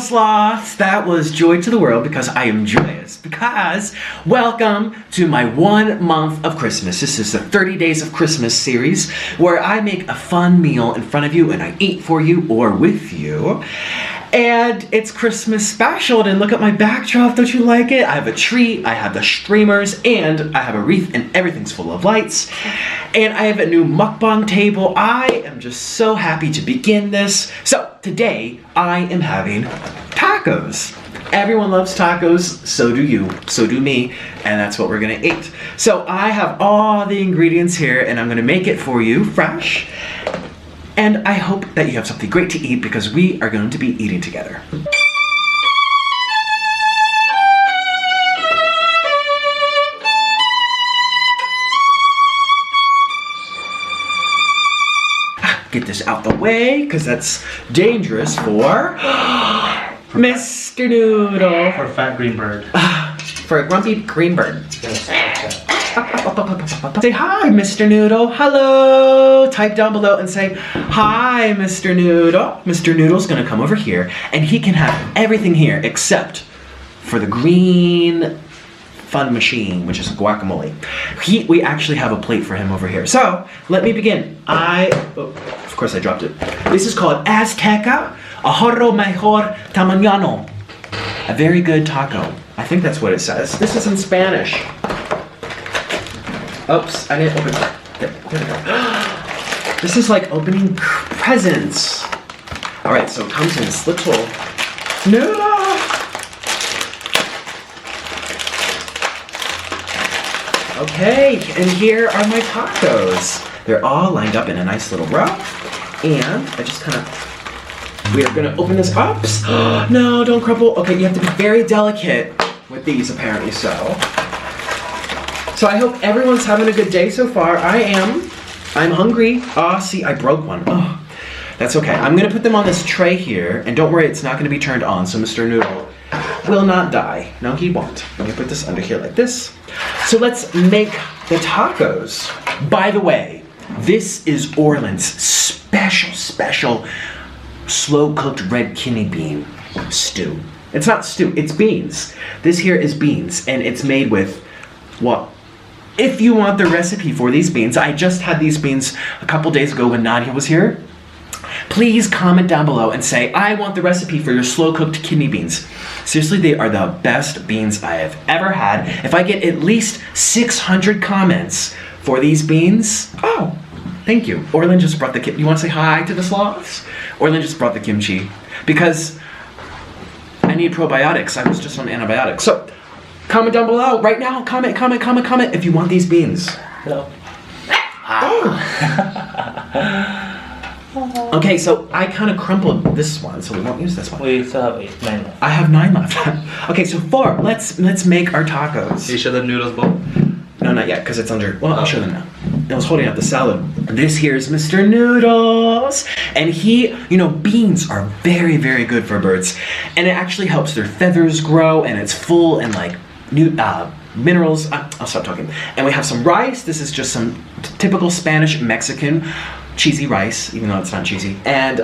sloths, that was joy to the world because I am joyous. Because welcome to my 1 month of Christmas. This is the 30 Days of Christmas series where I make a fun meal in front of you and I eat for you or with you. And it's Christmas special, and look at my backdrop, don't you like it? I have a tree, I have the streamers, and I have a wreath, and everything's full of lights. And I have a new mukbang table. I am just so happy to begin this. So today, I am having tacos. Everyone loves tacos, so do you, so do me, and that's what we're gonna eat. So I have all the ingredients here, and I'm gonna make it for you fresh. And I hope that you have something great to eat because we are going to be eating together. Get this out the way because that's dangerous for Mr. Noodle. For fat green bird. For a grumpy green bird. Say hi, Mr. Noodle. Hello. Type down below and say hi, Mr. Noodle. Mr. Noodle's gonna come over here and he can have everything here except for the green fun machine, which is guacamole. We actually have a plate for him over here. So let me begin. Of course I dropped it. This is called Azteca Ahorro Mejor Tamañano. A very good taco. I think that's what it says. This is in Spanish. Oops, I didn't open it. There we go. This is like opening presents. All right, so it comes in this little noodle. Okay, and here are my tacos. They're all lined up in a nice little row. And I just kind of, we are gonna open this up. No, don't crumple. Okay, you have to be very delicate with these apparently, so. So I hope everyone's having a good day so far. I am. I'm hungry. See, I broke one. Oh, that's okay. I'm gonna put them on this tray here, and don't worry, it's not gonna be turned on, so Mr. Noodle will not die. No, he won't. I'm gonna put this under here like this. So let's make the tacos. By the way, this is Orland's special slow-cooked red kidney bean stew. It's not stew, it's beans. This here is beans, and it's made with what? If you want the recipe for these beans, I just had these beans a couple days ago when Nadia was here. Please comment down below and say, I want the recipe for your slow-cooked kidney beans. Seriously, they are the best beans I have ever had. If I get at least 600 comments for these beans, oh, thank you. Orland just brought the kimchi. You want to say hi to the sloths? Orland just brought the kimchi because I need probiotics. I was just on antibiotics. So, comment down below right now. Comment if you want these beans. Hello. Okay, so I kind of crumpled this one, so we won't use this one. We still have 9 left. I have 9 left. Okay, so 4. Let's make our tacos. Can you show the noodles bowl? No, not yet, because it's under. Well, I'll show them now. I was holding up the salad. This here is Mr. Noodles, and he, you know, beans are very, very good for birds, and it actually helps their feathers grow, and it's full and like new minerals. I'll stop talking. And we have some rice. This is just some typical Spanish Mexican cheesy rice, even though it's not cheesy, and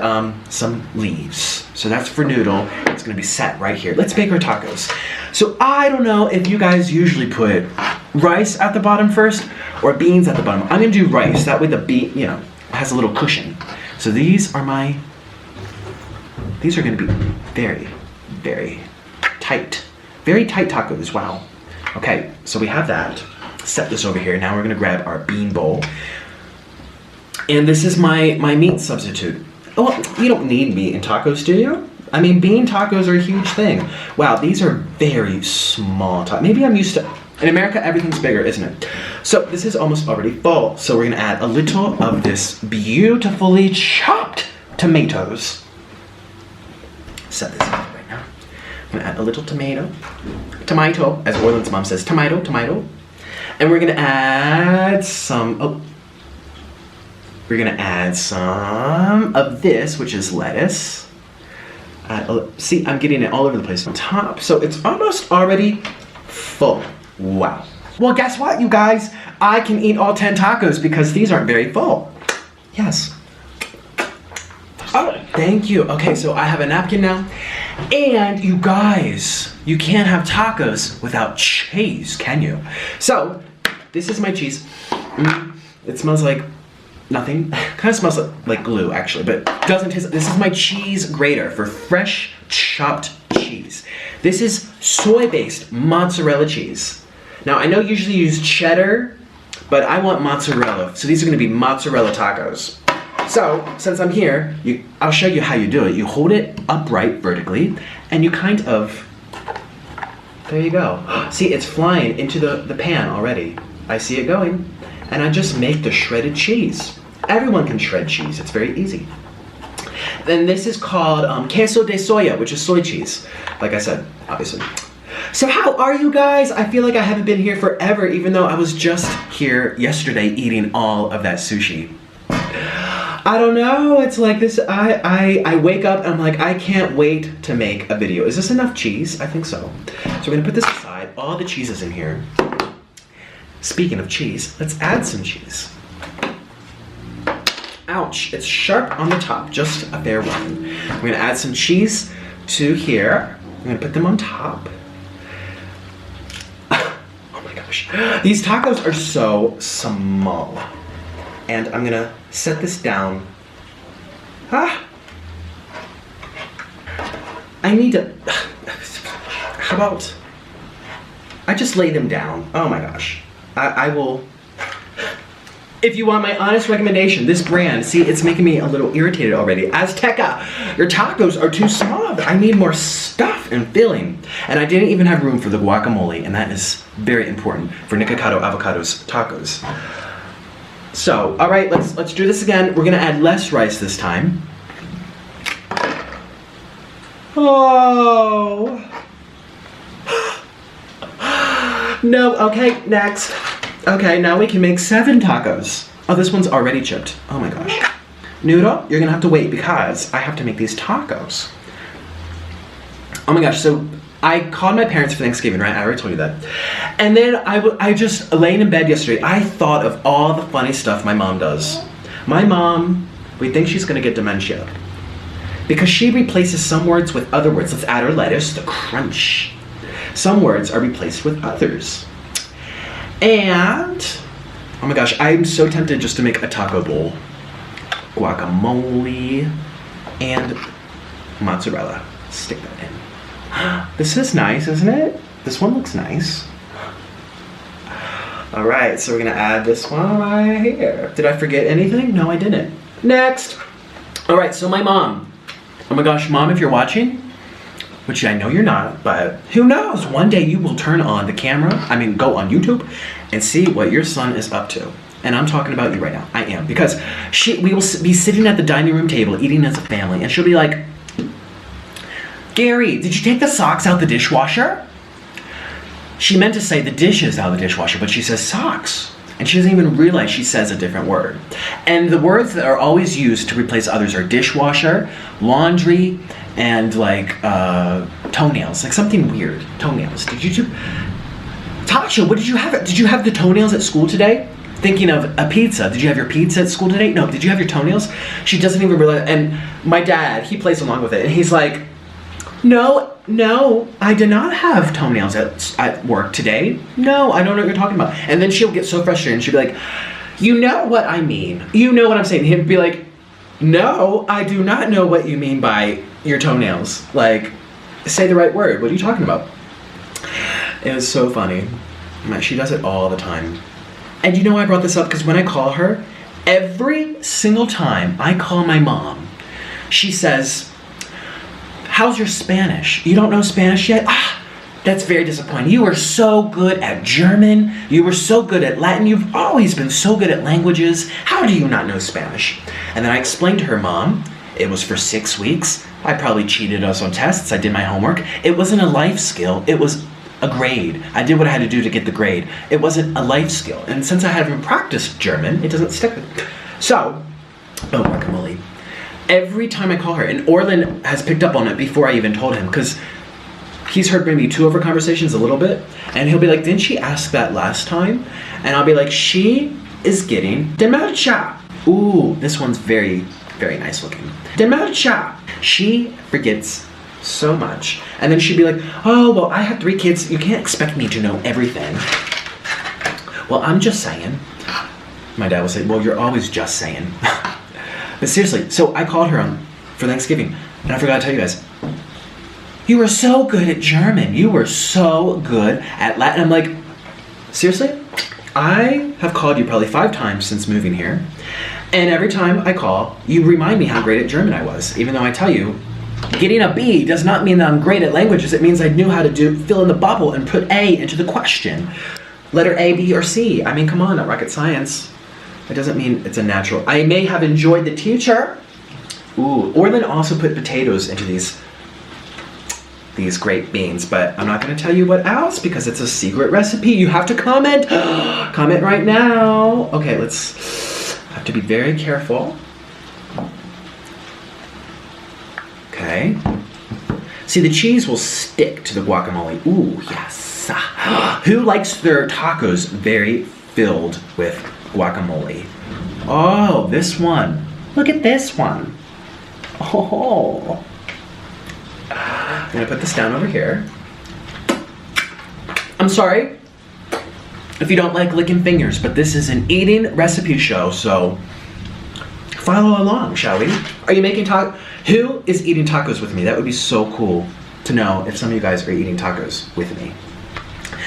some leaves. So that's for Noodle. It's gonna be set right here. Let's make our tacos. So I don't know if you guys usually put rice at the bottom first or beans at the bottom. I'm gonna do rice. That way the bean, you know, has a little cushion. So these are gonna be very, very tight. Very tight tacos, wow. Okay, so we have that. Set this over here. Now we're gonna grab our bean bowl. And this is my meat substitute. Oh, you don't need meat in tacos, do you? I mean, bean tacos are a huge thing. Wow, these are very small tacos. Maybe I'm used to, in America, everything's bigger, isn't it? So this is almost already full. So we're gonna add a little of this beautifully chopped tomatoes. Set this up right now. I'm gonna add a little tomato, as Orland's mom says, tomato. And we're gonna add some, we're gonna add some of this, which is lettuce. See, I'm getting it all over the place on top. So it's almost already full. Wow. Well, guess what, you guys? I can eat all 10 tacos because these aren't very full. Yes. Oh, Thank you. Okay, so I have a napkin now. And you guys, you can't have tacos without cheese, can you? So, this is my cheese. It smells like nothing. Kind of smells like glue, actually, but doesn't taste. This is my cheese grater for fresh chopped cheese. This is soy-based mozzarella cheese. Now, I know you usually use cheddar, but I want mozzarella. So these are gonna be mozzarella tacos. So, since I'm here, I'll show you how you do it. You hold it upright vertically, and you kind of, there you go. See, it's flying into the pan already. I see it going. And I just make the shredded cheese. Everyone can shred cheese, it's very easy. Then this is called queso de soya, which is soy cheese. Like I said, obviously. So how are you guys? I feel like I haven't been here forever, even though I was just here yesterday eating all of that sushi. I don't know, it's like this, I wake up and I'm like, I can't wait to make a video. Is this enough cheese? I think so. So we're gonna put this aside, all the cheese is in here. Speaking of cheese, let's add some cheese. Ouch, it's sharp on the top, just a fair one. We're gonna add some cheese to here. I'm gonna put them on top. Oh my gosh, these tacos are so small. And I'm gonna set this down. I need to, how about, I just lay them down. Oh my gosh. I will, if you want my honest recommendation, this brand, see, it's making me a little irritated already. Azteca, your tacos are too small. I need more stuff and filling. And I didn't even have room for the guacamole, and that is very important for Nikocado Avocado's tacos. So, all right, let's do this again. We're gonna add less rice this time. Oh. No, okay, next. Okay, now we can make 7 tacos. Oh, this one's already chipped. Oh my gosh. Noodle, you're gonna have to wait because I have to make these tacos. Oh my gosh, so I called my parents for Thanksgiving, right? I already told you that. And then I just laying in bed yesterday, I thought of all the funny stuff my mom does. My mom, we think she's gonna get dementia because she replaces some words with other words. Let's add our lettuce, the crunch. Some words are replaced with others. And, oh my gosh, I'm so tempted just to make a taco bowl. Guacamole and mozzarella. Stick that in. This is nice, isn't it? This one looks nice. All right, so we're gonna add this one right here. Did I forget anything? No, I didn't. Next. All right, so my mom. Oh my gosh, Mom, if you're watching, which I know you're not, but who knows? One day you will turn on the camera, go on YouTube and see what your son is up to. And I'm talking about you right now. I am. Because we will be sitting at the dining room table eating as a family, and she'll be like, Gary, did you take the socks out the dishwasher? She meant to say the dishes out of the dishwasher, but she says socks. And she doesn't even realize she says a different word. And the words that are always used to replace others are dishwasher, laundry, and like toenails, like something weird. Toenails. Did you do? Tasha, what did you have? Did you have the toenails at school today? Thinking of a pizza. Did you have your pizza at school today? No. Did you have your toenails? She doesn't even realize. And my dad, he plays along with it, and he's like, No, I did not have toenails at work today. No, I don't know what you're talking about. And then she'll get so frustrated, and she'll be like, you know what I mean. You know what I'm saying. He'd be like, no, I do not know what you mean by your toenails. Like, say the right word. What are you talking about? It was so funny. She does it all the time. And you know why I brought this up? Because when I call her, every single time I call my mom, she says, how's your Spanish? You don't know Spanish yet? That's very disappointing. You were so good at German. You were so good at Latin. You've always been so good at languages. How do you not know Spanish? And then I explained to her, Mom, it was for 6 weeks. I probably cheated us on tests. I did my homework. It wasn't a life skill. It was a grade. I did what I had to do to get the grade. It wasn't a life skill. And since I haven't practiced German, it doesn't stick with me. So, oh, guacamole. Every time I call her, and Orlin has picked up on it before I even told him, because he's heard maybe 2 of her conversations a little bit, and he'll be like, didn't she ask that last time? And I'll be like, she is getting dementia. Ooh, this one's very very nice looking. Demelcha, she forgets so much. And then she'd be like, oh, well, I have 3 kids. You can't expect me to know everything. Well, I'm just saying. My dad will say, well, you're always just saying. But seriously, so I called her for Thanksgiving, and I forgot to tell you guys, you were so good at German. You were so good at Latin. I'm like, seriously? I have called you probably 5 times since moving here, and every time I call, you remind me how great at German I was, even though I tell you, getting a B does not mean that I'm great at languages. It means I knew how to fill in the bubble and put A into the question. Letter A, B, or C. I mean, come on, not rocket science. It doesn't mean it's a natural. I may have enjoyed the teacher. Ooh, or then also put potatoes into these great beans, but I'm not going to tell you what else because it's a secret recipe. You have to comment. Comment right now. Okay, have to be very careful. Okay. See, the cheese will stick to the guacamole. Ooh, yes. Who likes their tacos very filled with guacamole? Oh, this one. Look at this one. Oh. I'm gonna put this down over here. I'm sorry if you don't like licking fingers, but this is an eating recipe show, so follow along, shall we? Are you making tacos? Who is eating tacos with me? That would be so cool to know if some of you guys are eating tacos with me.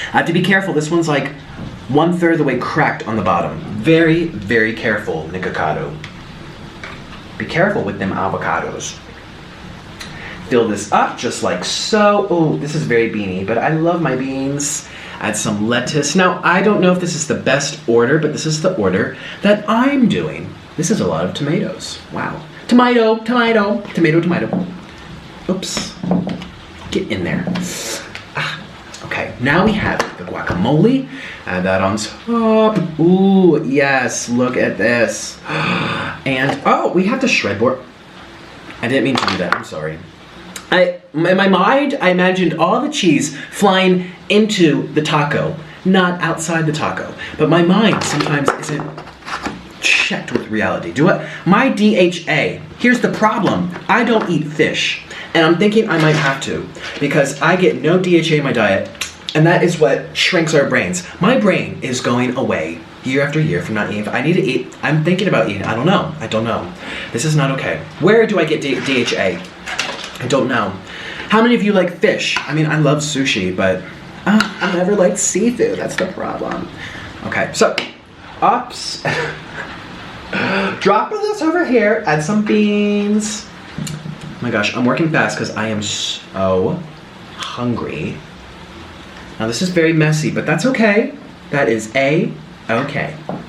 I have to be careful. This one's like 1/3 of the way cracked on the bottom. Very, very careful, Avocado. Be careful with them avocados. Fill this up just like so. Oh, this is very beany, but I love my beans. Add some lettuce. Now, I don't know if this is the best order, but this is the order that I'm doing. This is a lot of tomatoes. Wow. Tomato, tomato, tomato, tomato. Oops. Get in there. Okay, now we have the guacamole. Add that on top. Ooh, yes, look at this. And, oh, we have to shred board. I didn't mean to do that, I'm sorry. In my mind, I imagined all the cheese flying into the taco, not outside the taco. But my mind sometimes isn't checked with reality. My DHA, here's the problem. I don't eat fish. And I'm thinking I might have to, because I get no DHA in my diet, and that is what shrinks our brains. My brain is going away year after year from not eating. I need to eat. I'm thinking about eating. I don't know. This is not okay. Where do I get DHA? I don't know. How many of you like fish? I mean, I love sushi, but I never liked seafood. That's the problem. Okay, so, oops. Drop this over here. Add some beans. Oh my gosh, I'm working fast because I am so hungry. Now this is very messy, but that's okay. That is okay. Oh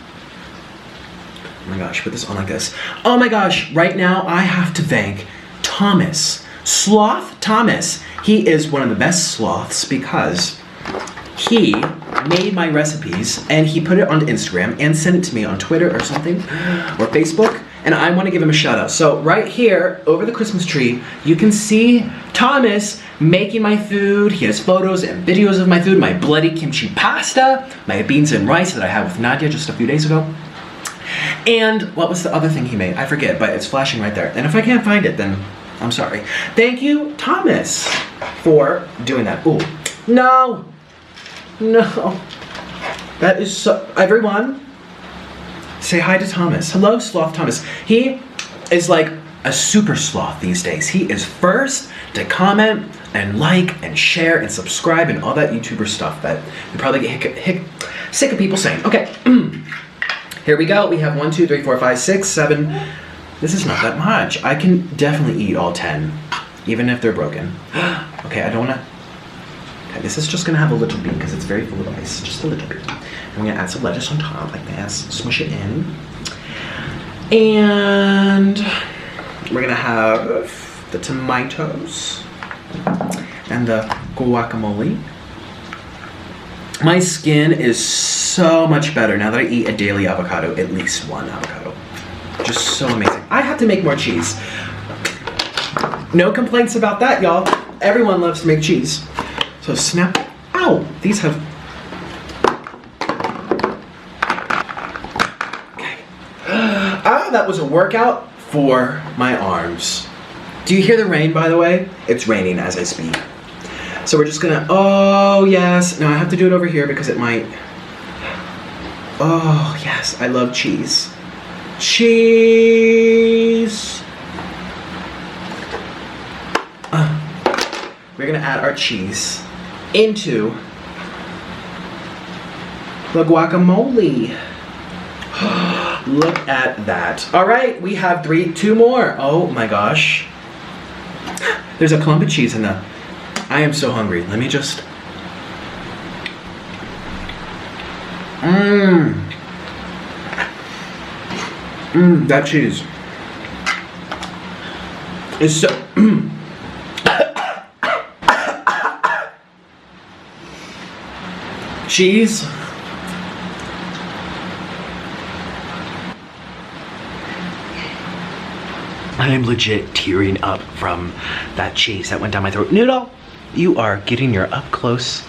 my gosh, put this on like this. Oh my gosh, right now I have to thank Thomas. Sloth Thomas. He is one of the best sloths because he made my recipes and he put it onto Instagram and sent it to me on Twitter or something, or Facebook, and I want to give him a shout out. So right here over the Christmas tree, you can see Thomas making my food. He has photos and videos of my food, my bloody kimchi pasta, my beans and rice that I had with Nadia just a few days ago. And what was the other thing he made? I forget, but it's flashing right there. And if I can't find it, then I'm sorry. Thank you, Thomas, for doing that. Ooh, no. That is so, everyone, say hi to Thomas. Hello, Sloth Thomas. He is like a super sloth these days. He is first to comment and like and share and subscribe and all that YouTuber stuff that you probably get sick of people saying. Okay, here we go. We have 1, 2, 3, 4, 5, 6, 7. This is not that much. I can definitely eat all 10, even if they're broken. Okay, I don't want to. Okay, this is just going to have a little bit because it's very full of ice. Just a little bit. I'm going to add some lettuce on top like this. Smush it in. And we're going to have the tomatoes and the guacamole. My skin is so much better now that I eat a daily avocado, at least one avocado. Just so amazing. I have to make more cheese. No complaints about that, y'all. Everyone loves to make cheese. So snap. Ow! These have. Okay. Ah, that was a workout for my arms. Do you hear the rain, by the way? It's raining as I speak. So we're just gonna, oh yes. No, I have to do it over here because it might. Oh yes, I love cheese. Cheese. We're gonna add our cheese into the guacamole. Look at that. All right, we have two more. Oh my gosh. There's a clump of cheese in the, I am so hungry. Let me just, that cheese is so, cheese. I am legit tearing up from that cheese that went down my throat. Noodle, you are getting your up close.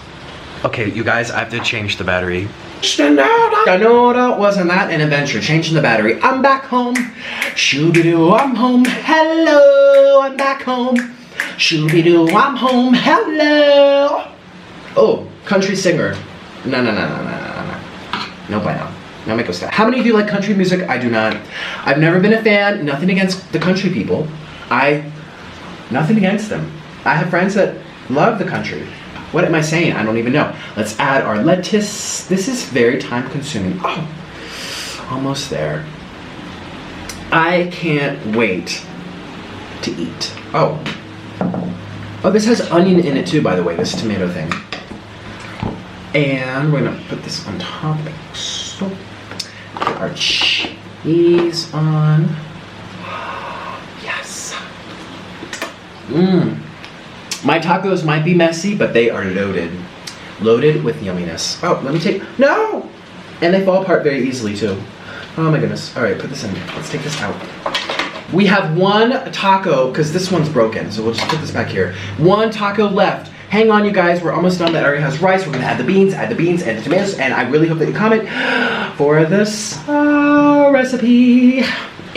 Okay, you guys, I have to change the battery. The noodle wasn't that an adventure? Changing the battery. I'm back home. Shoo-be-doo, I'm home. Hello, I'm back home. Shoo-be-doo, I'm home. Hello. Oh, country singer. No. No bueno. No me gusta. How many of you like country music? I do not. I've never been a fan. Nothing against the country people. Nothing against them. I have friends that love the country. What am I saying? I don't even know. Let's add our lettuce. This is very time consuming. Oh, almost there. I can't wait to eat. Oh, this has onion in it too, by the way, this tomato thing. And we're gonna put this on top like so. Put our cheese on. Yes. My tacos might be messy, but they are loaded. Loaded with yumminess. Oh, let me take, no! And they fall apart very easily too. Oh my goodness. All right, put this in. Let's take this out. We have one taco, because this one's broken, so we'll just put this back here. One taco left. Hang on, you guys, we're almost done. That already has rice. We're gonna add the beans, and the tomatoes, and I really hope that you comment for this recipe.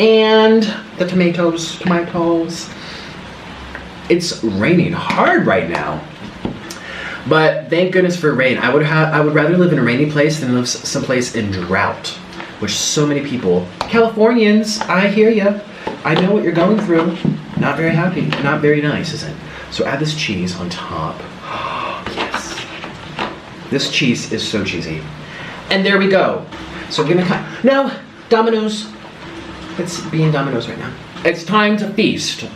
And the tomatoes. It's raining hard right now. But thank goodness for rain. I would rather live in a rainy place than live someplace in drought, which so many people, Californians, I hear ya. I know what you're going through. Not very happy, not very nice, is it? So add this cheese on top. Yes. This cheese is so cheesy. And there we go. So we're gonna cut, no, Domino's. It's being Domino's right now. It's time to feast.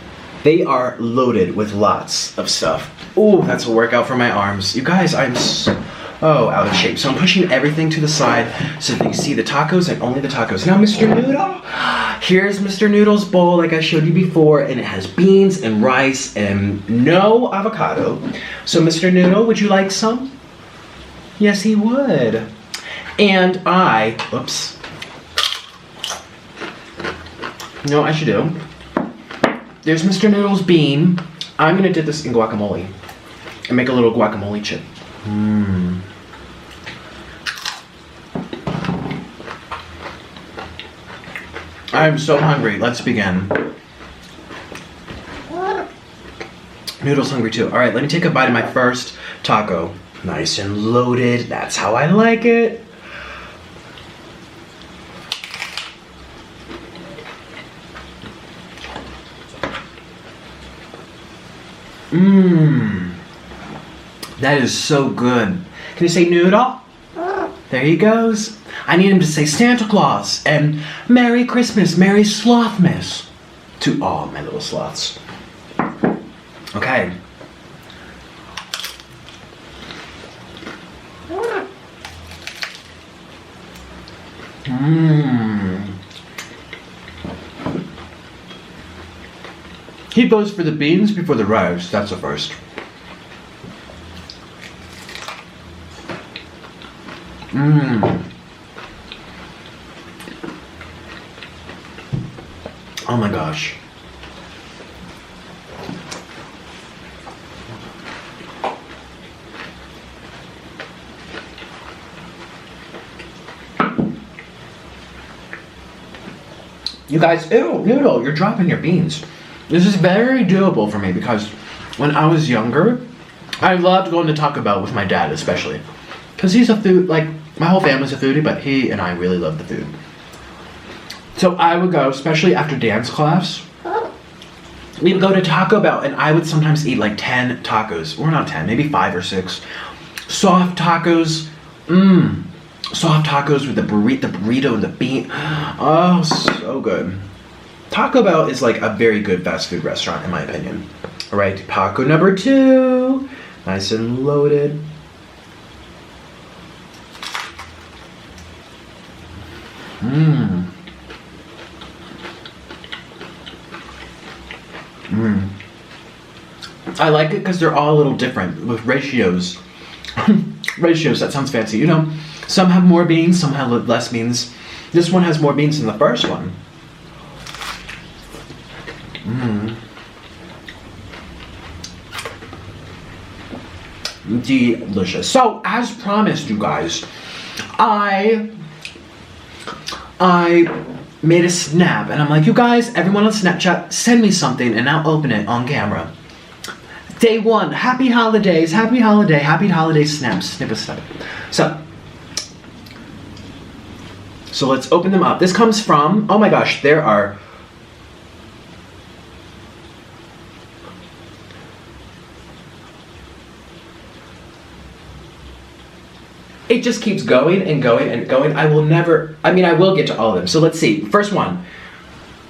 They are loaded with lots of stuff. Ooh, that's a workout for my arms. You guys, I'm so out of shape. So I'm pushing everything to the side so that you see the tacos and only the tacos. Now, Mr. Noodle, here's Mr. Noodle's bowl like I showed you before, and it has beans and rice and no avocado. So Mr. Noodle, would you like some? Yes, he would. And oops. You know what I should do? There's Mr. Noodle's bean. I'm gonna dip this in guacamole and make a little guacamole chip. I'm so hungry. Let's begin. Noodle's hungry too. All right, let me take a bite of my first taco. Nice and loaded. That's how I like it. That is so good. Can you say noodle? There he goes. I need him to say Santa Claus and Merry Christmas, Merry Slothmas to all my little sloths. Okay. He goes for the beans before the rice. That's the first. Oh my gosh. You guys, ew, Noodle, you're dropping your beans. This is very doable for me because when I was younger, I loved going to Taco Bell with my dad especially. Because he's a food, like, my whole family's a foodie, but he and I really love the food. So I would go, especially after dance class, we would go to Taco Bell and I would sometimes eat like 10 tacos. Or not 10, maybe 5 or 6. Soft tacos, soft tacos with the burrito and the bean. Oh, so good. Taco Bell is like a very good fast food restaurant in my opinion. All right, taco number 2. Nice and loaded. I like it because they're all a little different with ratios. Ratios, that sounds fancy. You know, some have more beans, some have less beans. This one has more beans than the first one. Delicious. So, as promised, you guys, I made a snap and I'm like, you guys, everyone on Snapchat, send me something and I'll open it on camera. Day 1, happy holidays, happy holiday snaps, snip a snip. So let's open them up. This comes from, oh my gosh, there are it just keeps going and going and going. I will get to all of them. So let's see. First one.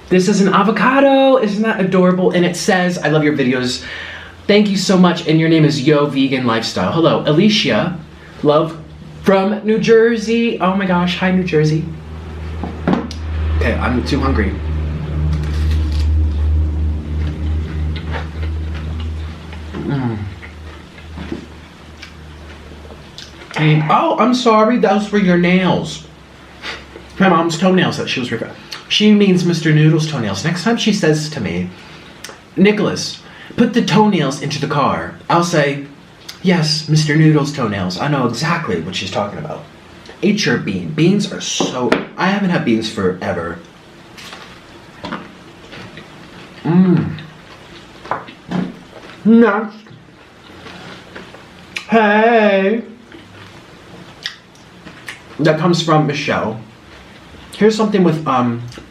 This is an avocado. Isn't that adorable? And it says, I love your videos. Thank you so much. And your name is Yo Vegan Lifestyle. Hello, Alicia. Love from New Jersey. Oh my gosh. Hi, New Jersey. Okay, I'm too hungry. Oh, I'm sorry, those were your nails. My mom's toenails that she was referring. She means Mr. Noodle's toenails. Next time she says to me, Nicholas, put the toenails into the car, I'll say, yes, Mr. Noodle's toenails. I know exactly what she's talking about. Eat your bean. Beans are so... I haven't had beans forever. Next. Hey. That comes from Michelle. Here's something with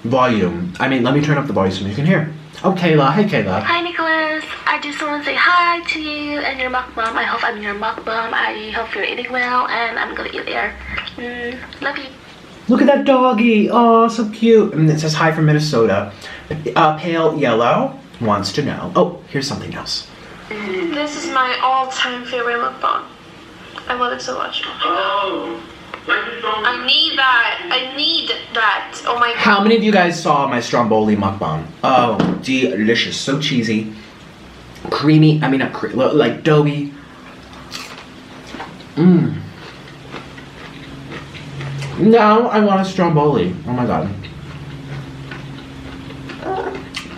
volume. I mean, let me turn up the volume so you can hear. Oh, Kayla. Hey, Kayla. Hi, Nicholas. I just want to say hi to you and your mukbang. I hope I'm your mukbang. I hope you're eating well, and I'm gonna eat there. Love you. Look at that doggy. Oh, so cute. And it says hi from Minnesota. Pale Yellow wants to know. Oh, here's something else. This is my all-time favorite mukbang. I love it so much. Oh. I need that. Oh my god. How many of you guys saw my stromboli mukbang? Oh, delicious. So cheesy. Creamy. I mean, not creamy. Like doughy. Now I want a stromboli. Oh my god.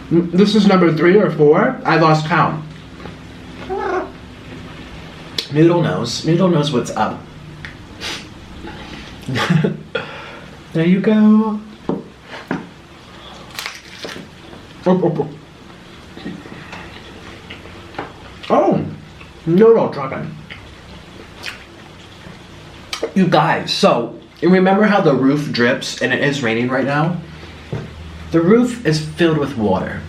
This is number 3 or 4. I lost count. Noodle knows. Noodle knows what's up. There you go. Oh, Noodle dropping. You guys, so you remember how the roof drips and it is raining right now? The roof is filled with water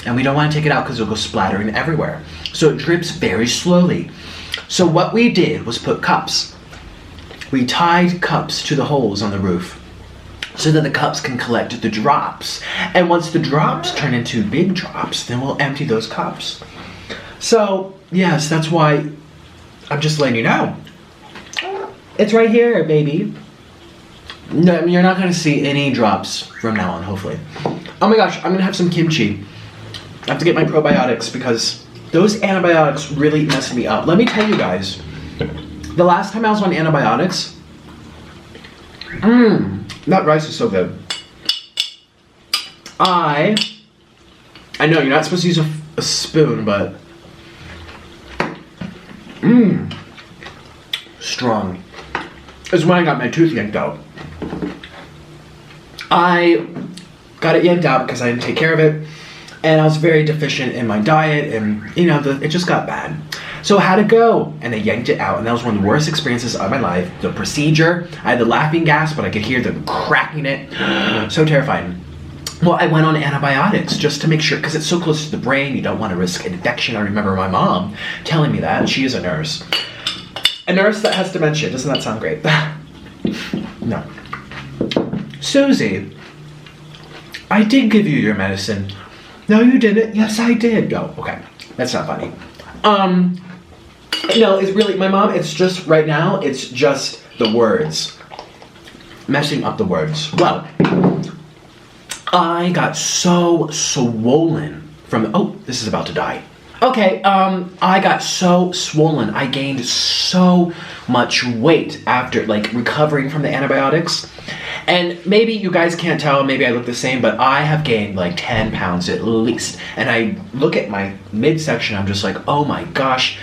and we don't want to take it out because it'll go splattering everywhere. So it drips very slowly. So what we did was put cups. We tied cups to the holes on the roof so that the cups can collect the drops. And once the drops turn into big drops, then we'll empty those cups. So, yes, that's why I'm just letting you know. It's right here, baby. No, you're not gonna see any drops from now on, hopefully. Oh my gosh, I'm gonna have some kimchi. I have to get my probiotics because those antibiotics really messed me up. Let me tell you guys, the last time I was on antibiotics, that rice is so good. I know you're not supposed to use a spoon, but strong. It's when I got my tooth yanked out. I got it yanked out because I didn't take care of it. And I was very deficient in my diet, and you know, it just got bad. So I had to go, and they yanked it out, and that was one of the worst experiences of my life. The procedure, I had the laughing gas, but I could hear them cracking it. So terrifying. Well, I went on antibiotics just to make sure, because it's so close to the brain, you don't want to risk infection. I remember my mom telling me that, and she is a nurse. A nurse that has dementia. Doesn't that sound great? No. Susie, I did give you your medicine. No, you didn't. Yes, I did. No, okay. That's not funny. No, it's really, my mom, it's just, right now, it's just the words. Messing up the words. Well, I got so swollen from, oh, this is about to die. Okay, I got so swollen. I gained so much weight after, like, recovering from the antibiotics. And maybe you guys can't tell, maybe I look the same, but I have gained like 10 pounds at least. And I look at my midsection, I'm just like, oh my gosh.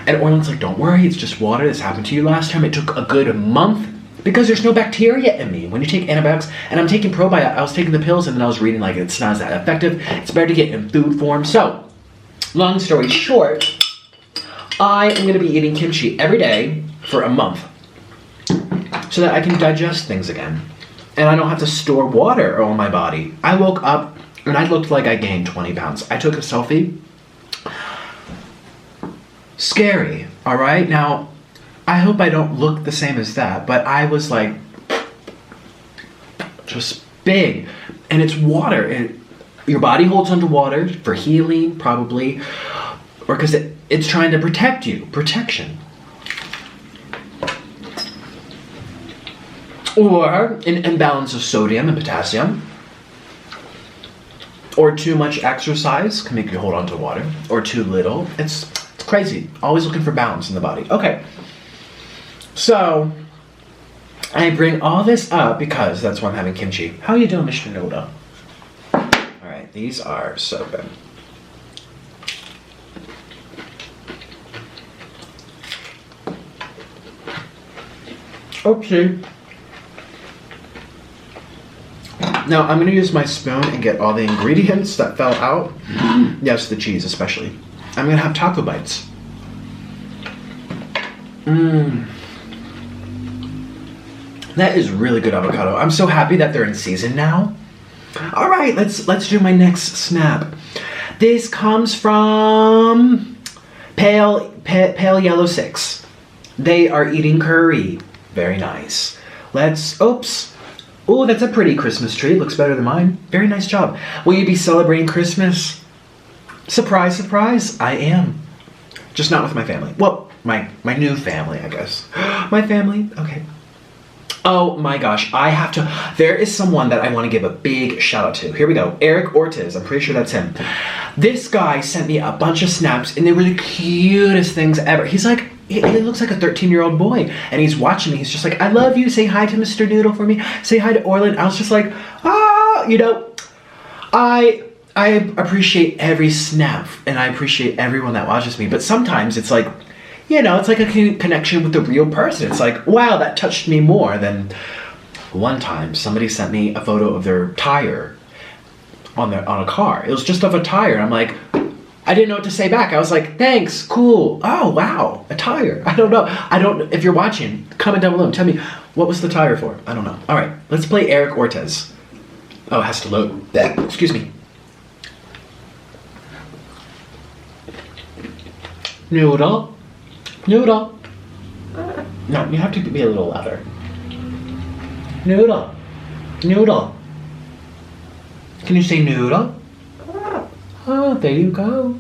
And Orland's like, don't worry, it's just water. This happened to you last time. It took a good month because there's no bacteria in me. When you take antibiotics, and I'm taking probiotics, I was taking the pills and then I was reading like it's not that effective. It's better to get in food form. So, long story short, I am gonna be eating kimchi every day for a month so that I can digest things again. And I don't have to store water on my body. I woke up and I looked like I gained 20 pounds. I took a selfie. Scary, all right? Now, I hope I don't look the same as that, but I was like, just big. And it's water. And your body holds onto water for healing, probably, or because it's trying to protect you. Protection. Or an imbalance of sodium and potassium. Or too much exercise can make you hold on to water. Or too little. It's crazy. Always looking for balance in the body. Okay. So, I bring all this up because that's why I'm having kimchi. How you doing, Mr. Noda? Alright, these are so good. Oopsie. Now, I'm going to use my spoon and get all the ingredients that fell out. Yes, the cheese especially. I'm going to have taco bites. That is really good avocado. I'm so happy that they're in season now. All right, let's do my next snap. This comes from Pale Yellow 6. They are eating curry. Very nice. Oops. Oh, that's a pretty Christmas tree. Looks better than mine. Very nice job. Will you be celebrating Christmas? Surprise, surprise. I am. Just not with my family. Well, my new family, I guess. My family? Okay. Oh my gosh, there is someone that I want to give a big shout out to. Here we go. Eric Ortiz. I'm pretty sure that's him. This guy sent me a bunch of snaps and they were the cutest things ever. He's like, he looks like a 13-year-old boy, and he's watching me. He's just like, I love you. Say hi to Mr. Noodle for me. Say hi to Orland. I was just like, you know, I appreciate every snap, and I appreciate everyone that watches me. But sometimes it's like, you know, it's like a connection with the real person. It's like, wow, that touched me more than one time. Somebody sent me a photo of their tire on a car. It was just of a tire. And I'm like, I didn't know what to say back. I was like, thanks, cool. Oh, wow, a tire. I don't know. If you're watching, comment down below and tell me, what was the tire for? I don't know. All right, let's play Eric Ortiz. Oh, it has to load. Excuse me. Noodle. Noodle. No, you have to be a little louder. Noodle. Noodle. Can you say noodle? Oh, there you go.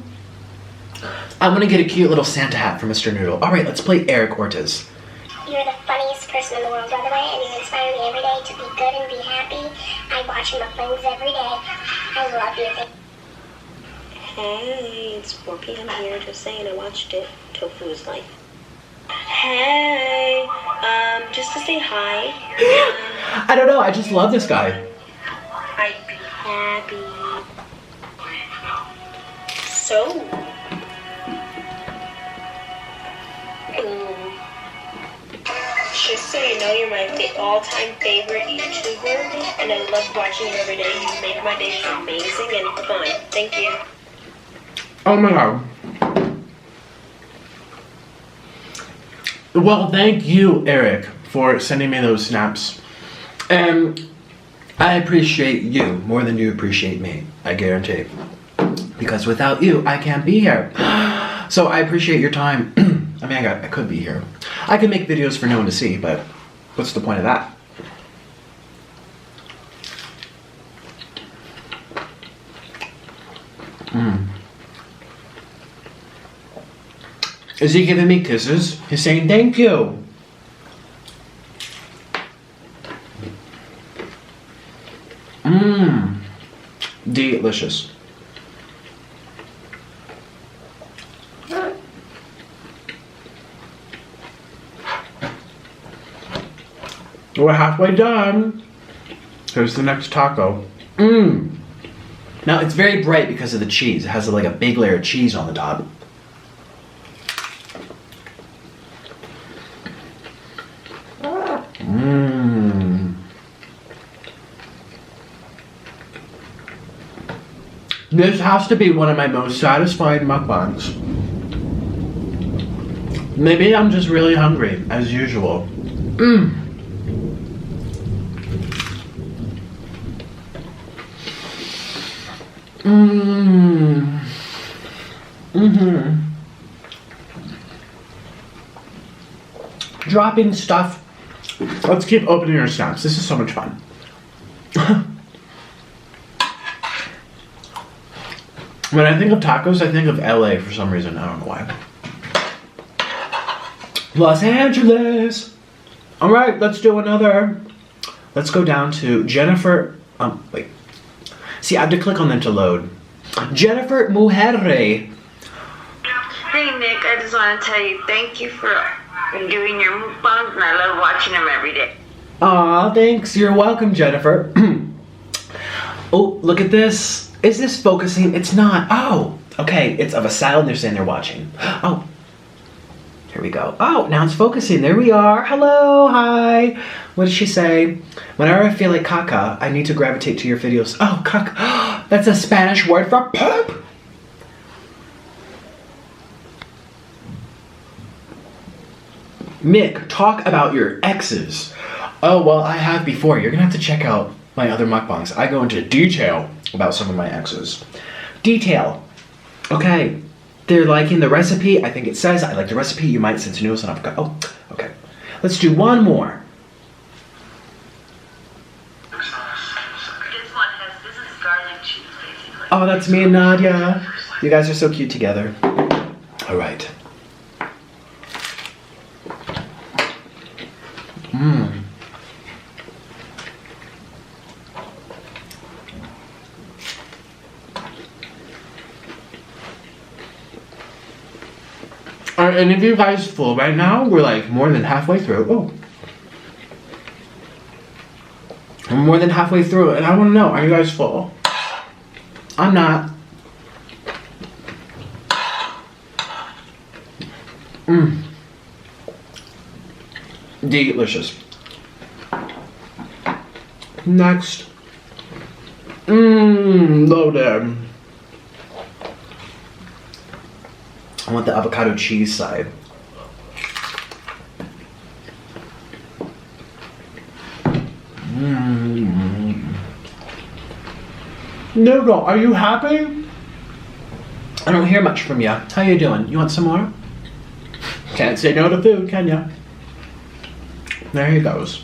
I'm gonna get a cute little Santa hat for Mr. Noodle. All right, let's play Eric Ortiz. You're the funniest person in the world, by the way, and you inspire me every day to be good and be happy. I watch your Mukbangs every day. I love you. Hey, it's 4 p.m. here, just saying I watched it. Tofu's life. Hey, just to say hi. I don't know, I just love this guy. I'd be happy. So, Just so you know, you're my all-time favorite YouTuber, and I love watching you every day. You make my days amazing and fun. Thank you. Oh my god. Well, thank you, Eric, for sending me those snaps. And I appreciate you more than you appreciate me, I guarantee. Because without you, I can't be here. So I appreciate your time. I mean, I could be here. I could make videos for no one to see, but what's the point of that? Is he giving me kisses? He's saying thank you. Delicious. We're halfway done. Here's the next taco. Now it's very bright because of the cheese. It has like a big layer of cheese on the top. This has to be one of my most satisfying mukbangs. Maybe I'm just really hungry, as usual. Dropping stuff. Let's keep opening our snaps. This is so much fun. When I think of tacos, I think of LA for some reason. I don't know why. Los Angeles. All right, let's do another. Let's go down to Jennifer. Wait. See, I have to click on them to load. Jennifer Mujerre. Hey Nick, I just want to tell you thank you for doing your mukbangs, and I love watching them every day. Aw, thanks. You're welcome, Jennifer. Oh, look at this. Is this focusing? It's not. Oh, okay. It's of a salad and they're saying they're watching. Oh, here we go. Oh, now it's focusing. There we are. Hello, hi. What did she say? Whenever I feel like caca, I need to gravitate to your videos. Oh, caca. That's a Spanish word for poop. Mick, talk about your exes. Oh, well, I have before. You're going to have to check out my other mukbangs. I go into detail about some of my exes. Detail. Okay. They're liking the recipe. I think it says I like the recipe. You might since you know something. Oh, okay. Let's do one more. This is garlic cheese, basically. Oh, that's me and Nadia. You guys are so cute together. All right. Are any of you guys full right now? We're like more than halfway through. Oh. We're more than halfway through and I want to know, are you guys full? I'm not. Delicious. Next. Loaded. I want the avocado cheese side. Noodle, are you happy? I don't hear much from you. How you doing? You want some more? Can't say no to food, can ya? There he goes.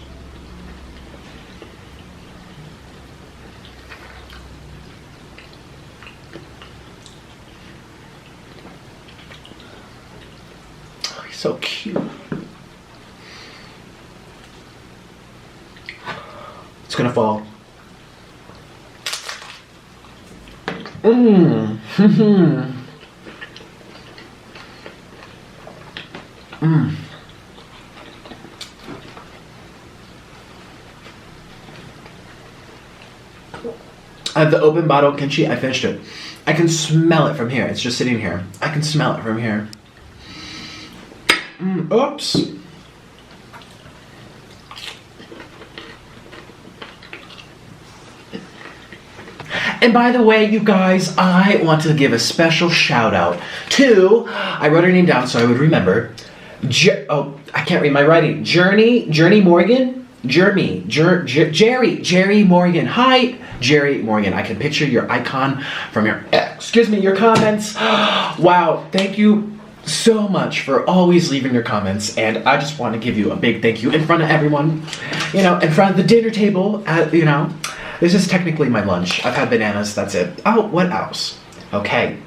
Oh, he's so cute. It's gonna fall. I have the open bottle kimchi. I finished it. I can smell it from here. It's just sitting here. I can smell it from here. Oops. And by the way, you guys, I want to give a special shout out to, I wrote her name down so I would remember. I can't read my writing. Jerry Morgan? Jerry Morgan. Hi, Jerry Morgan. I can picture your icon from your comments. Wow, thank you so much for always leaving your comments, and I just want to give you a big thank you in front of everyone, in front of the dinner table, This is technically my lunch. I've had bananas, that's it. Oh, what else? Okay.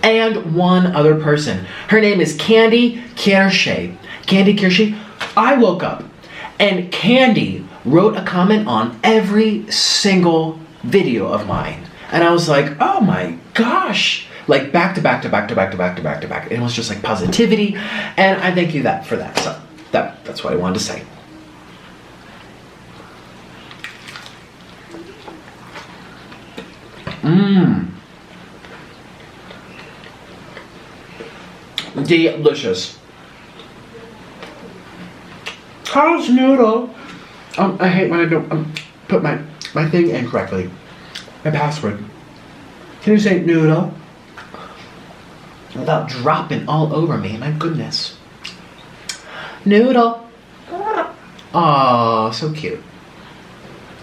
And one other person. Her name is Candy Kirsche. Candy Kirsche. I woke up and Candy wrote a comment on every single video of mine. And I was like, oh my gosh. Like back to back to back to back to back to back to back. It was just like positivity. And I thank you for that. So that's what I wanted to say. Delicious. Claus noodle. I hate when I don't put my thing in correctly. My password. Can you say noodle? Without dropping all over me. My goodness. Noodle. Aw, so cute.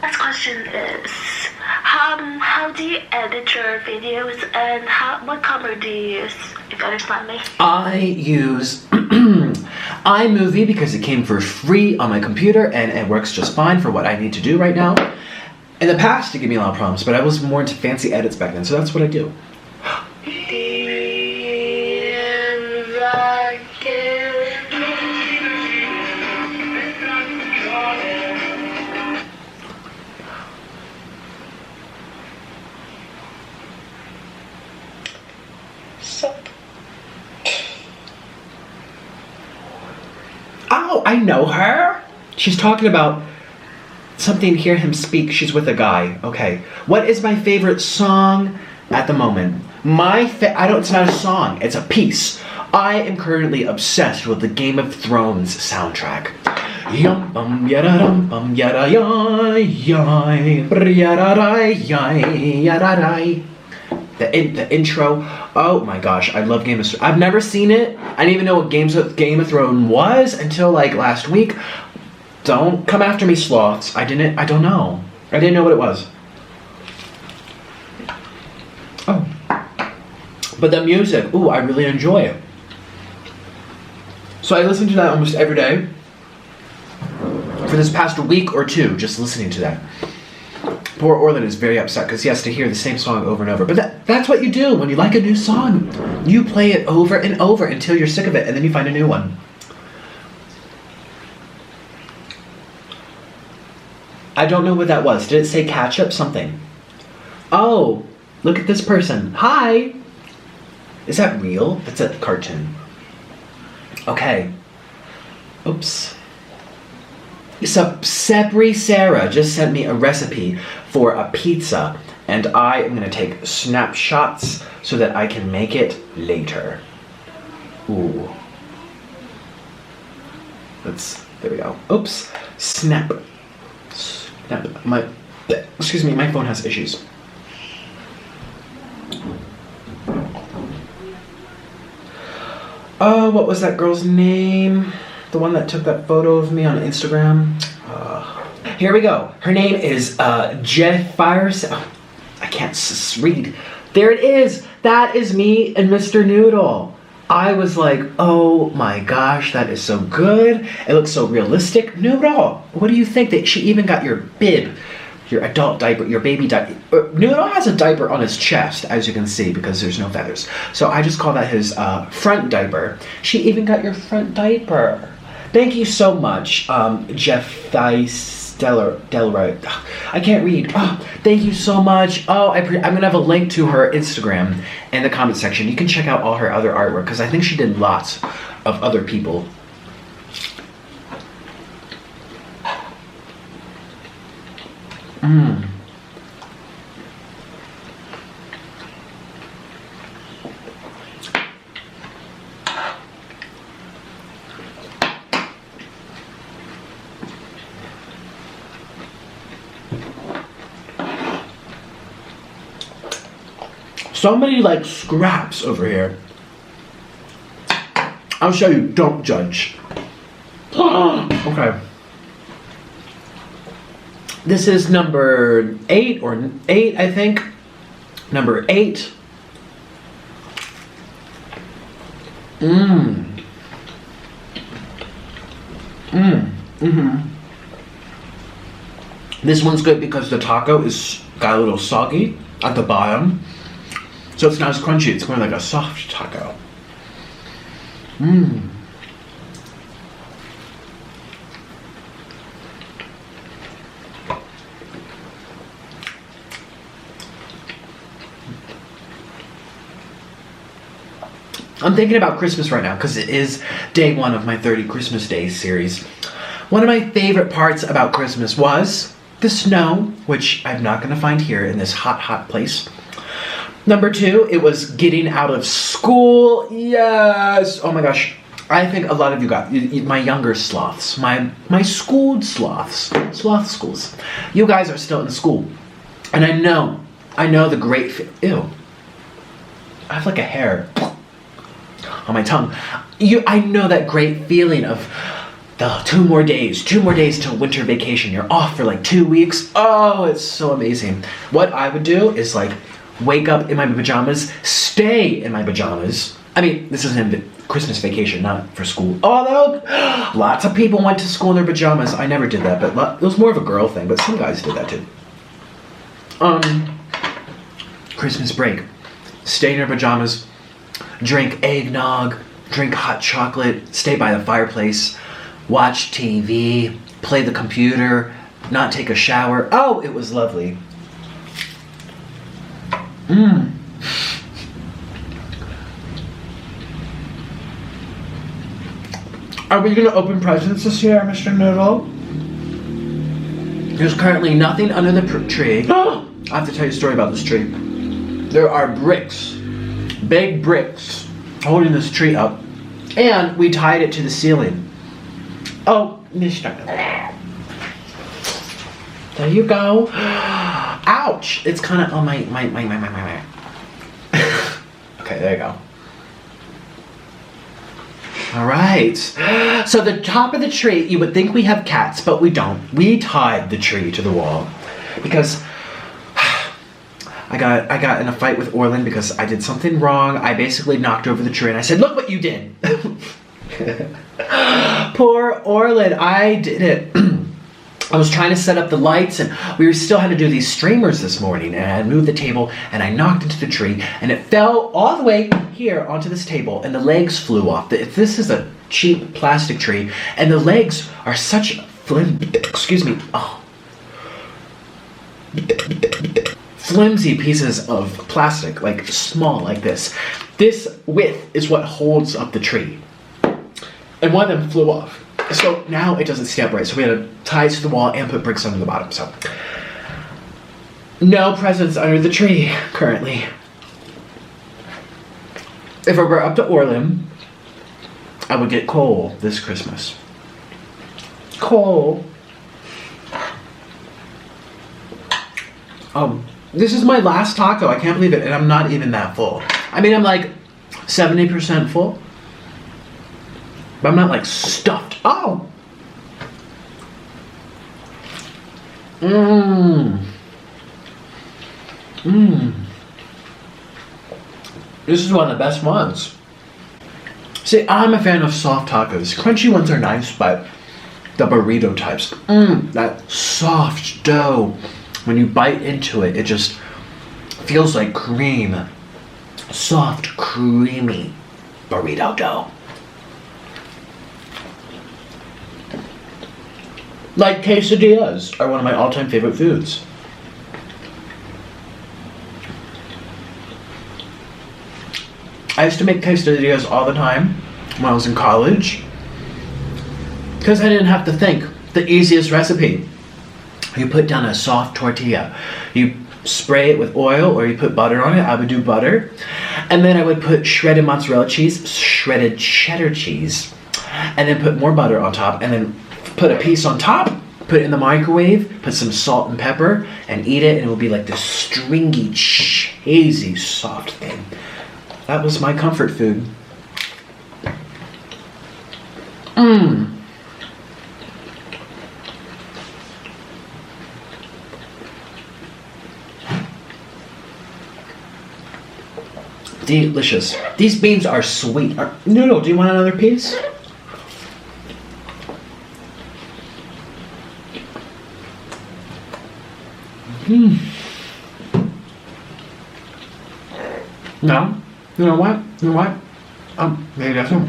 Next question is, how do you edit your videos and what camera do you use, if you understand me? I use iMovie because it came for free on my computer and it works just fine for what I need to do right now. In the past, it gave me a lot of problems, but I was more into fancy edits back then, so that's what I do. Oh, I know her. She's talking about something, hear him speak. She's with a guy. Okay. What is my favorite song at the moment? It's not a song. It's a piece. I am currently obsessed with the Game of Thrones soundtrack. Yum bum yada dum bum yada yai yai. The intro. Oh my gosh, I love Game of Thrones. I've never seen it. I didn't even know what Game of Thrones was until like last week. Don't come after me, sloths. I don't know. I didn't know what it was. Oh. But the music, ooh, I really enjoy it. So I listen to that almost every day. For this past week or two, just listening to that. Poor Orlin is very upset because he has to hear the same song over and over. But that's what you do when you like a new song. You play it over and over until you're sick of it, and then you find a new one. I don't know what that was. Did it say ketchup? Something. Oh, look at this person. Hi. Is that real? That's a cartoon. Okay. Oops. Sepri Sarah just sent me a recipe for a pizza, and I am going to take snapshots so that I can make it later. Ooh. There we go. Oops. Snap. Excuse me, my phone has issues. Oh, what was that girl's name? The one that took that photo of me on Instagram. Here we go. Her name is Jeff Fires. Oh, I can't read. There it is. That is me and Mr. Noodle. I was like, oh my gosh, that is so good. It looks so realistic. Noodle, what do you think? That she even got your bib, your adult diaper, your baby diaper. Noodle has a diaper on his chest, as you can see, because there's no feathers. So I just call that his front diaper. She even got your front diaper. Thank you so much, Jeff Delroy. I can't read. Oh, thank you so much. Oh, I'm gonna have a link to her Instagram in the comment section. You can check out all her other artwork because I think she did lots of other people. So many like scraps over here. I'll show you, don't judge. Okay. This is number 8 or 8, I think. Number 8. This one's good because the taco is got a little soggy at the bottom. So it's not as crunchy, it's more like a soft taco. I'm thinking about Christmas right now because it is day 1 of my 30 Christmas Days series. One of my favorite parts about Christmas was the snow, which I'm not going to find here in this hot, hot place. Number 2, it was getting out of school. Yes! Oh my gosh. I think a lot of you got, my younger sloths, my schooled sloths, sloth schools. You guys are still in school. And I know the great, ew. I have like a hair on my tongue. I know that great feeling of the 2 more days till winter vacation. You're off for like 2 weeks. Oh, it's so amazing. What I would do is like wake up in my pajamas, stay in my pajamas. I mean, this isn't Christmas vacation, not for school. Although lots of people went to school in their pajamas. I never did that, but it was more of a girl thing, but some guys did that too. Christmas break. Stay in your pajamas, drink eggnog, drink hot chocolate, stay by the fireplace, watch TV, play the computer, not take a shower. Oh, it was lovely. Are we gonna open presents this year, Mr. Noodle? There's currently nothing under the tree. I have to tell you a story about this tree. There are bricks, big bricks, holding this tree up, and we tied it to the ceiling. Oh, Mr. Noodle. There you go. Ouch! It's kind of on my. Okay, there you go. All right. So the top of the tree, you would think we have cats, but we don't. We tied the tree to the wall because I got in a fight with Orlin because I did something wrong. I basically knocked over the tree and I said, "Look what you did." Poor Orlin, I did it. I was trying to set up the lights and we still had to do these streamers this morning, and I moved the table and I knocked into the tree and it fell all the way here onto this table and the legs flew off. This is a cheap plastic tree and the legs are such flimsy pieces of plastic, like small like this. This width is what holds up the tree. And one of them flew off. So now it doesn't stay upright. So we had to tie it to the wall and put bricks under the bottom. So no presents under the tree currently. If it were up to Orlin, I would get coal this Christmas. Coal. This is my last taco. I can't believe it. And I'm not even that full. I mean, I'm like 70% full. But I'm not like stuffed. Oh! This is one of the best ones. See, I'm a fan of soft tacos. Crunchy ones are nice, but the burrito types. That soft dough. When you bite into it, it just feels like cream. Soft, creamy burrito dough. Like quesadillas are one of my all-time favorite foods. I used to make quesadillas all the time when I was in college because I didn't have to think. The easiest recipe. You put down a soft tortilla. You spray it with oil or you put butter on it. I would do butter. And then I would put shredded mozzarella cheese, shredded cheddar cheese, and then put more butter on top and then put a piece on top. put it in the microwave, put some salt and pepper, and eat it, and it will be like this stringy, cheesy, soft thing. That was my comfort food. Mmm. Delicious. These beans are sweet. Noodle, do you want another piece? No? You know what? You know what? Maybe that's one.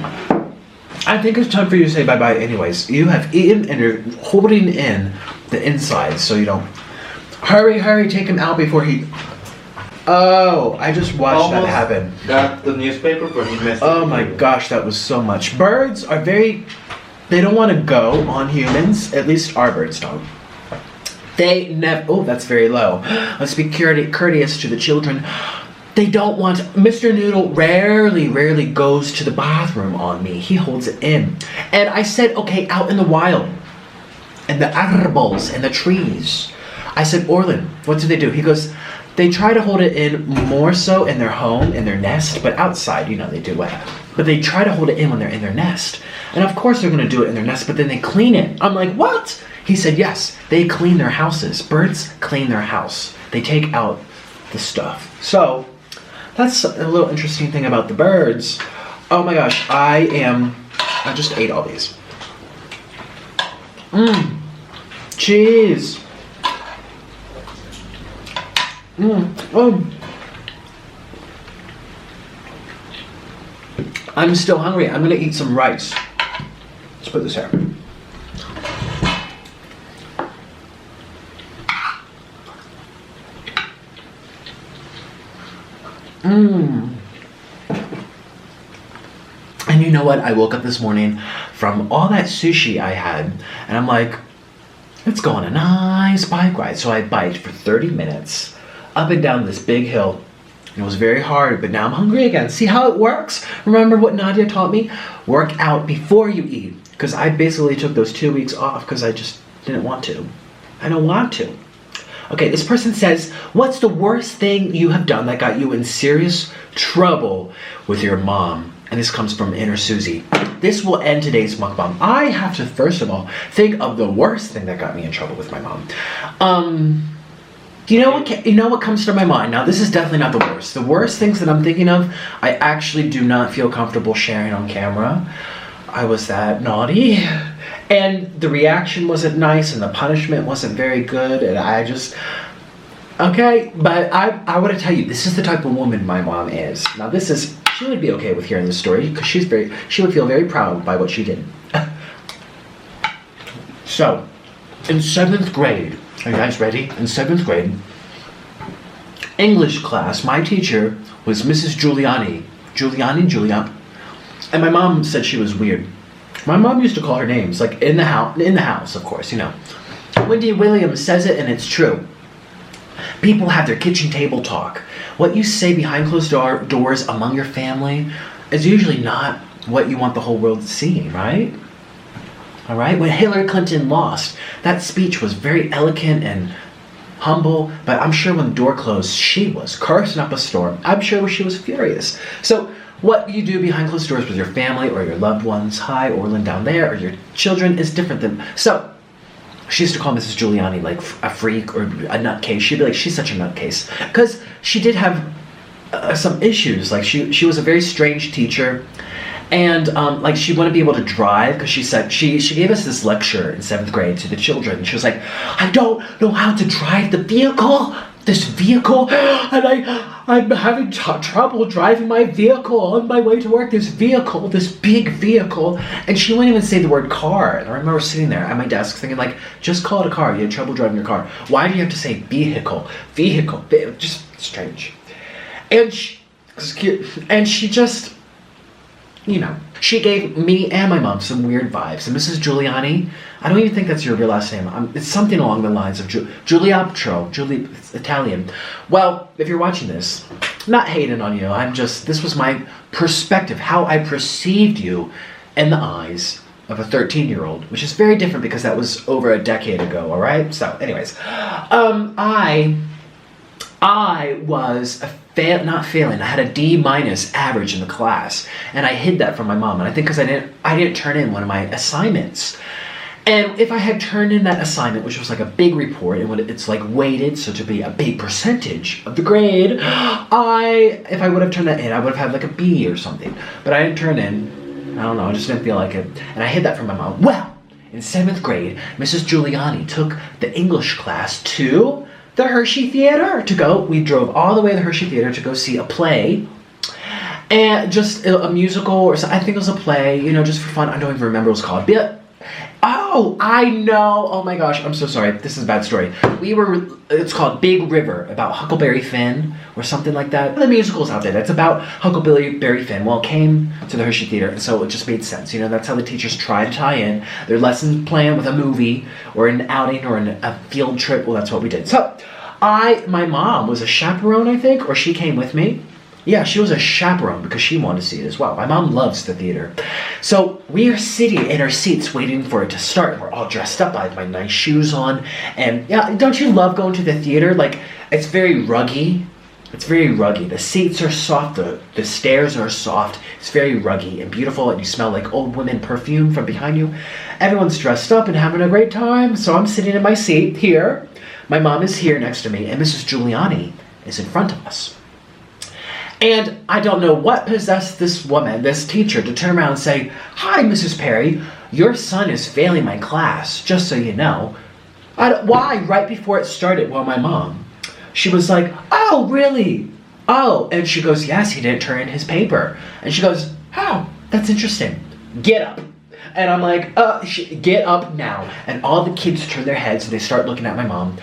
I think it's time for you to say bye-bye anyways. You have eaten and you're holding in the inside so you don't... Hurry, hurry, take him out before he... Oh, I just watched that happen. Got the newspaper, but he missed it. Oh my gosh, that was so much. Birds are very... They don't want to go on humans. At least our birds don't. They never... Oh, that's very low. Let's be courteous to the children. They don't want... Mr. Noodle rarely goes to the bathroom on me. He holds it in. And I said, okay, out in the wild. And the arbors and the trees. I said, Orlin, what do they do? He goes, they try to hold it in more so in their home, in their nest. But outside, you know, they do whatever. But they try to hold it in when they're in their nest. And of course they're going to do it in their nest, but then they clean it. I'm like, what? He said, yes, they clean their houses. Birds clean their house. They take out the stuff. So, that's a little interesting thing about the birds. Oh my gosh, I just ate all these. Cheese. Oh. I'm still hungry. I'm gonna eat some rice. Let's put this here. And you know what? I woke up this morning from all that sushi I had, and I'm like, let's go on a nice bike ride. So I biked for 30 minutes up and down this big hill. It was very hard, but now I'm hungry again. See how it works? Remember what Nadia taught me? Work out before you eat. Because I basically took those 2 weeks off because I just didn't want to. I don't want to. Okay, this person says, what's the worst thing you have done that got you in serious trouble with your mom? And this comes from Inner Susie. This will end today's mukbang. I have to, first of all, think of the worst thing that got me in trouble with my mom. You know what comes to my mind? Now, this is definitely not the worst. The worst things that I'm thinking of, I actually do not feel comfortable sharing on camera. I was that naughty. And the reaction wasn't nice and the punishment wasn't very good. And I just... Okay, but I want to tell you, this is the type of woman my mom is. Now, this is... She would be okay with hearing this story because she would feel very proud by what she did. So, in 7th grade... Are you guys ready? In 7th grade, English class, my teacher was Mrs. Giuliani. Julia. And my mom said she was weird. My mom used to call her names, like in the house, of course, you know. Wendy Williams says it, and it's true. People have their kitchen table talk. What you say behind closed doors among your family is usually not what you want the whole world to see, right? All right, when Hillary Clinton lost, that speech was very eloquent and humble, but I'm sure when the door closed, she was cursing up a storm. I'm sure she was furious. So what you do behind closed doors with your family or your loved ones, hi, Orlin down there, or your children is different than... So she used to call Mrs. Giuliani like a freak or a nutcase. She'd be like, she's such a nutcase. Because she did have some issues. Like she was a very strange teacher. And like she wouldn't be able to drive because she said she gave us this lecture in 7th grade to the children. She was like, I don't know how to drive this vehicle, and I'm having trouble driving my vehicle on my way to work. This big vehicle, and she wouldn't even say the word car. And I remember sitting there at my desk thinking like, just call it a car. You had trouble driving your car. Why do you have to say vehicle? Just strange. And she just. You know, she gave me and my mom some weird vibes. And Mrs. Giuliani, I don't even think that's your real last name. It's something along the lines of Giuliaptro, it's Italian. Well, if you're watching this, I'm not hating on you. This was my perspective, how I perceived you in the eyes of a 13-year-old, which is very different because that was over a decade ago, all right? So, anyways, I was not failing. I had a D- average in the class, and I hid that from my mom. And I think because I didn't turn in one of my assignments. And if I had turned in that assignment, which was like a big report, and it's like weighted, so to be a big percentage of the grade, if I would have turned that in, I would have had like a B or something. But I didn't turn in. I don't know. I just didn't feel like it, and I hid that from my mom. Well, in 7th grade, Mrs. Giuliani took the English class to the Hershey Theater to go. We drove all the way to the Hershey Theater to go see a play, and just a musical, or I think it was a play, you know, just for fun. I don't even remember what it was called. Oh, I know. Oh my gosh, I'm so sorry. This is a bad story. It's called Big River, about Huckleberry Finn or something like that. The musical's out there. That's about Huckleberry Finn. Well, it came to the Hershey Theater, and so it just made sense. You know, that's how the teachers try to tie in their lesson plan with a movie or an outing or a field trip. Well, that's what we did. So, my mom was a chaperone, I think, or she came with me. Yeah, she was a chaperone because she wanted to see it as well. My mom loves the theater. So we are sitting in our seats waiting for it to start. We're all dressed up. I have my nice shoes on. And yeah, don't you love going to the theater? Like, it's very ruggy. It's very ruggy. The seats are soft. The stairs are soft. It's very ruggy and beautiful. And you smell like old women perfume from behind you. Everyone's dressed up and having a great time. So I'm sitting in my seat here. My mom is here next to me. And Mrs. Giuliani is in front of us. And I don't know what possessed this woman, this teacher, to turn around and say, "Hi, Mrs. Perry, your son is failing my class, just so you know." Why? Right before it started, well, my mom, she was like, "Oh, really? Oh." And she goes, "Yes, he didn't turn in his paper." And she goes, "Oh, that's interesting. Get up." And I'm like, get up now. And all the kids turn their heads and they start looking at my mom.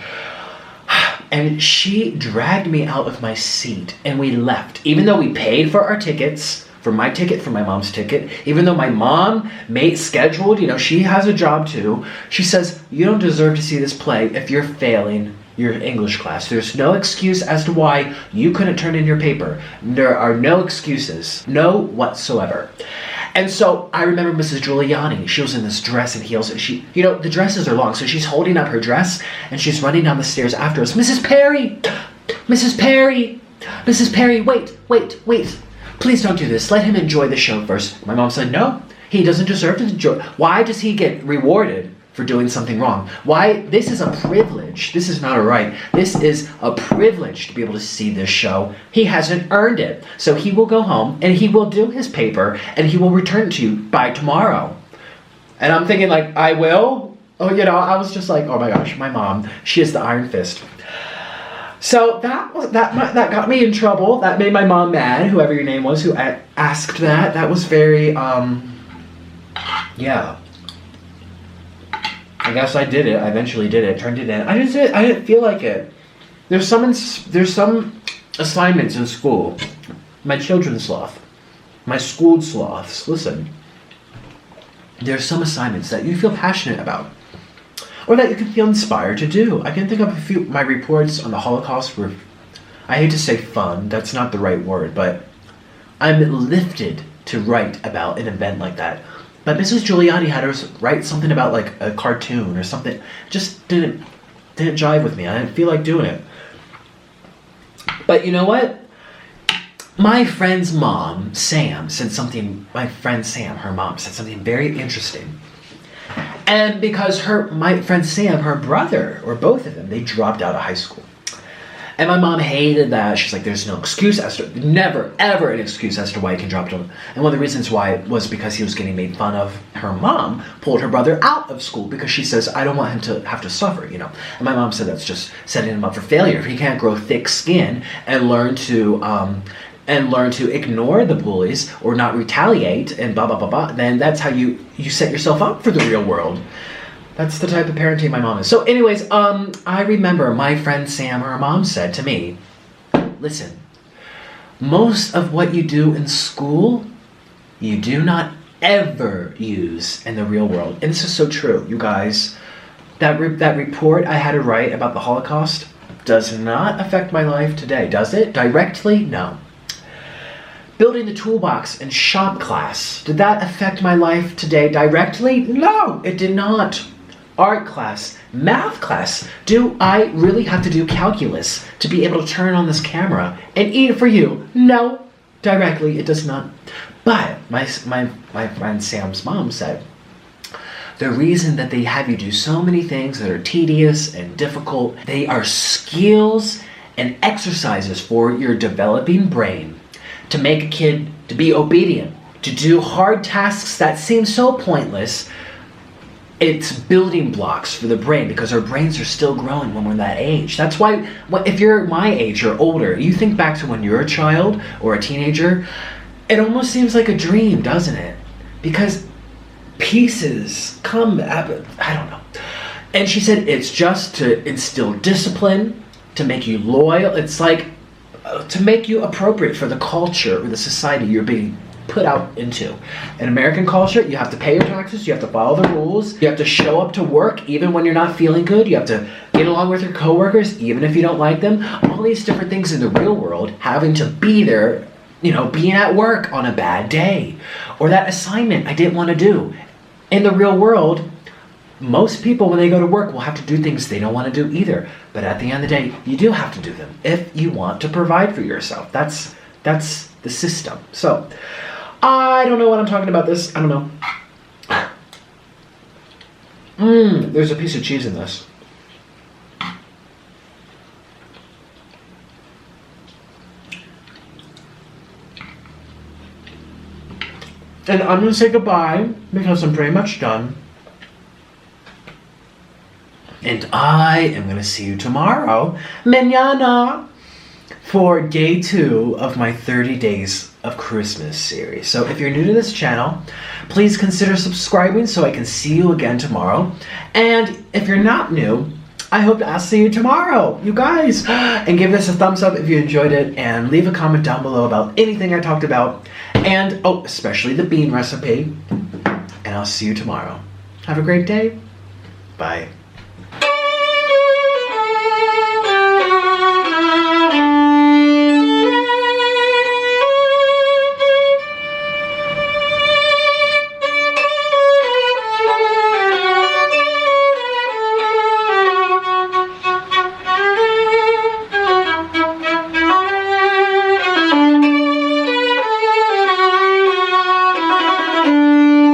And she dragged me out of my seat and we left. Even though we paid for our tickets, for my ticket, for my mom's ticket, even though my mom scheduled, you know, she has a job too. She says, "You don't deserve to see this play if you're failing your English class. There's no excuse as to why you couldn't turn in your paper. There are no excuses, no whatsoever." And so I remember Mrs. Giuliani, she was in this dress and heels, and she, you know, the dresses are long, so she's holding up her dress, and she's running down the stairs after us. "Mrs. Perry! Mrs. Perry! Mrs. Perry, wait. Please don't do this. Let him enjoy the show first." My mom said, "No, he doesn't deserve to enjoy. Why does he get rewarded for doing something wrong? Why? This is a privilege. This is not a right. This is a privilege to be able to see this show. He hasn't earned it. So he will go home and he will do his paper and he will return it to you by tomorrow." And I'm thinking like, I will? Oh, you know, I was just like, oh my gosh, my mom, she is the iron fist. So that got me in trouble. That made my mom mad, whoever your name was who asked that. That was very, yeah. I guess I did it. I eventually did it. Turned it in. I didn't feel like it. There's some assignments in school. My children's sloth. My school sloths. Listen. There's some assignments that you feel passionate about. Or that you can feel inspired to do. I can think of a few. My reports on the Holocaust were, I hate to say fun. That's not the right word. But I'm lifted to write about an event like that. But Mrs. Giuliani had us write something about like a cartoon or something. Just didn't jive with me. I didn't feel like doing it. But you know what? My friend's mom, Sam, said something. My friend Sam, her mom, said something very interesting. And because my friend Sam, her brother, or both of them, they dropped out of high school. And my mom hated that. She's like, there's no excuse never, ever an excuse as to why he can drop out. And one of the reasons why was because he was getting made fun of. Her mom pulled her brother out of school because she says, "I don't want him to have to suffer," you know. And my mom said that's just setting him up for failure. If he can't grow thick skin and learn to ignore the bullies or not retaliate and blah, blah, blah, blah, then that's how you set yourself up for the real world. That's the type of parenting my mom is. So anyways, I remember my friend Sam, her mom, said to me, "Listen, most of what you do in school, you do not ever use in the real world." And this is so true, you guys. That report I had to write about the Holocaust does not affect my life today, does it? Directly? No. Building the toolbox in shop class. Did that affect my life today directly? No, it did not. Art class, math class. Do I really have to do calculus to be able to turn on this camera and eat it for you? No, directly it does not. But my friend Sam's mom said, the reason that they have you do so many things that are tedious and difficult, they are skills and exercises for your developing brain to make a kid to be obedient, to do hard tasks that seem so pointless. It's building blocks for the brain because our brains are still growing when we're that age. That's why if you're my age or older, you think back to when you're a child or a teenager, it almost seems like a dream, doesn't it? Because pieces come, I don't know. And she said it's just to instill discipline, to make you loyal. It's like to make you appropriate for the culture or the society you're being put out into. In American culture, you have to pay your taxes, you have to follow the rules, you have to show up to work even when you're not feeling good, you have to get along with your coworkers even if you don't like them. All these different things in the real world, having to be there, being at work on a bad day, or that assignment I didn't want to do. In the real world, most people when they go to work will have to do things they don't want to do either. But at the end of the day, you do have to do them if you want to provide for yourself. That's the system. So, I don't know what I'm talking about this. I don't know. There's a piece of cheese in this. And I'm going to say goodbye because I'm pretty much done. And I am going to see you tomorrow, mañana, for day 2 of my 30 Days of Christmas series. So if you're new to this channel, please consider subscribing so I can see you again tomorrow. And if you're not new, I hope I'll see you tomorrow, you guys. And give this a thumbs up if you enjoyed it, and leave a comment down below about anything I talked about, and especially the bean recipe. And I'll see you tomorrow. Have a great day. Bye.